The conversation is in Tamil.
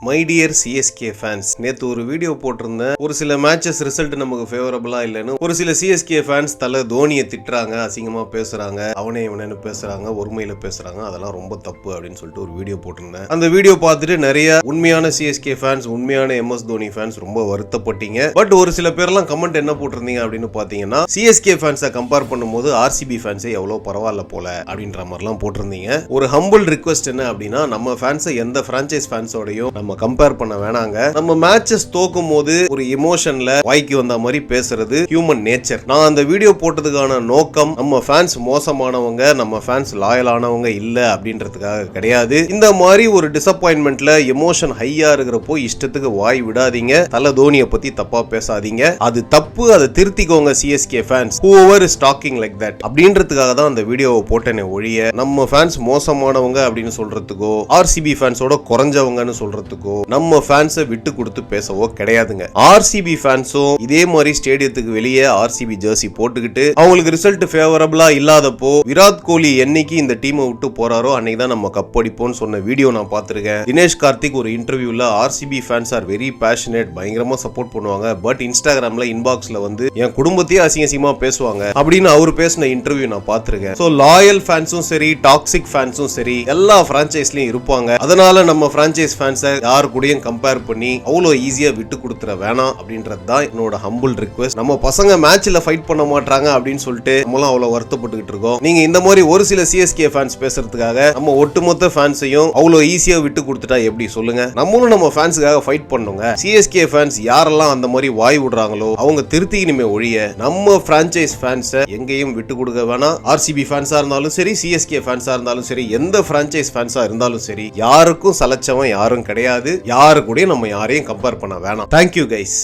மை டியர் சிஎஸ்கே ஃபேன்ஸ், நேற்று ஒரு வீடியோ போட்டிருந்தேன். ஒரு சில மேட்சஸ் ரிசல்ட் நமக்கு ஃபேவரபிளா இல்லைன்னு ஒரு சில சிஎஸ்கே ஃபேன்ஸ் தலை தோனியை திட்டுறாங்க, அசிங்கமா பேசுறாங்க, அவனே இவனு பேசுறாங்க, ஒருமையில பேசுறாங்க, அதெல்லாம் ரொம்ப தப்பு அப்படின்னு சொல்லிட்டு ஒரு வீடியோ போட்டிருந்தேன். அந்த வீடியோ பார்த்துட்டு நிறைய உண்மையான சிஎஸ்கே ஃபேன்ஸ், உண்மையான எம்எஸ் தோனி ஃபேன்ஸ் ரொம்ப வருத்தப்பட்டீங்க. பட் ஒரு சில பேர்லாம் கமெண்ட் என்ன போட்டிருந்தீங்க அப்படின்னு பாத்தீங்கன்னா, சிஎஸ்கே ஃபேன்ஸை கம்பேர் பண்ணும்போது ஆர்சிபி ஃபேன்ஸே எவ்வளவு பரவாயில்ல போல அப்படின்ற மாதிரிலாம் போட்டிருந்தீங்க. ஒரு ஹம்பிள் ரிக்வெஸ்ட் என்ன அப்படின்னா, நம்ம ஃபேன்ஸை எந்த பிரான்சைஸ் ஃபேன்ஸோடையும் நம்ம கம்பேர் பண்ண வேணாங்க. நம்ம மேட்சஸ் தோக்கும் போது ஒரு எமோஷன்ல வாய்க்கு வந்த மாதிரி பேசுறது ஹியூமன் நேச்சர். நான் அந்த வீடியோ போட்டதுக்கான நோக்கம் நம்ம ஃபேன்ஸ் மோசமானவங்க, நம்ம ஃபேன்ஸ் லாயலானவங்க இல்ல அப்படின்றதுக்காக கிடையாது. இந்த மாதிரி ஒரு டிசப்பாயின்மெண்ட்ல எமோஷன் ஹையா இருக்கிறப்போ இஷ்டத்துக்கு வாய் விடாதீங்க. தல தோனியை பத்தி தப்பா பேசாதீங்க. அது தப்பு, அதை திருத்திக்கோங்க CSK fans. whoever is talking like that அப்படின்றதுக்காக தான் அந்த வீடியோவை போட்டேனே ஒழிய நம்ம ஃபேன்ஸ் மோசமானவங்க அப்படின்னு சொல்றதுக்கோ ஆர்சிபி ஃபேன்ஸோட குறைஞ்சவங்கன்னு சொல்றதுக்கோ நம்ம ஃபேன்ஸை விட்டு கொடுத்து பேசவோ கிடையாதுங்க. ஆர்சிபி ஃபேன்ஸும் இதே மாதிரி ஸ்டேடியத்துக்கு வெளியே ஆர்சிபி ஜெர்சி போட்டுக்கிட்டு அவங்களுக்கு ரிசல்ட் ஃபேவரபிளா இல்லாதப்போ விராட் கோலி என்னைக்கு இந்த டீமை விட்டு போறாரோ அன்னைக்கு தான் நம்ம கப் அடிப்போம்னு சொன்ன வீடியோ நான் பார்த்திருக்கேன். தினேஷ் கார்த்திக் ஒரு இன்டர்வியூல RCB fans are very passionate, பயங்கரமா சப்போர்ட் பண்ணுவாங்க, பட் இன்ஸ்டாகிராம்ல இன்பாக்ஸ்ல வந்து என் குடும்பத்தையே அசிங்கமா பேசுவாங்க அப்படின்னு அவர் பேசின இன்டர்வியூ நான் பார்த்திருக்கேன். சோ லாயல் ஃபேன்ஸும் சரி, டாக்ஸிக் ஃபேன்ஸும் சரி, எல்லா பிரான்சைஸ்லயும் இருப்பாங்க. அதனால நம்ம பிரான்சைஸ் ஃபேன்ஸை யாரு கூடயும் கம்பேர் பண்ணி அவ்வளோ ஈஸியா விட்டு கொடுத்துற வேணாம் அப்படின்றது தான் என்னோட ஹம்பிள் ரிக்வெஸ்ட். நம்ம பசங்க மேட்ச்ல ஃபைட் பண்ண மாட்டாங்க அப்படின்னு சொல்லிட்டு நம்மளும் அவ்வளவு வருத்தப்பட்டுக்கிட்டு இருக்கோம். நீங்க இந்த மாதிரி ஒரு சில சிஎஸ்கே ஃபேன்ஸ் பேசுறதுக்காக நம்ம ஒட்டுமொத்த ஃபேன்ஸையும் அவ்வளோ ஈஸியா விட்டு கொடுத்துட்டா எப்படி சொல்லுங்க? நம்மளும் நம்ம ஃபேன்ஸுக்காக ஃபைட் பண்ணுங்க. சிஎஸ்கே ஃபேன்ஸ் யாரெல்லாம் அந்த மாதிரி வாய் விடுறாங்களோ அவங்க திருத்திக்கணுமே ஒழிய நம்ம பிரான்சைஸ் ஃபேன்ஸை எங்கேயும் விட்டு கொடுக்க வேணாம். ஆர்சிபி ஃபேன்ஸா இருந்தாலும் சரி, சிஎஸ்கே ஃபேன்ஸா இருந்தாலும் சரி, எந்த பிரான்சைஸ் ஃபேன்ஸா இருந்தாலும் சரி, யாருக்கும் சலச்சவன் யாரும் கிடையாது. யாரு கூட நம்ம யாரையும் கம்பேர் பண்ண வேணாம். Thank you guys.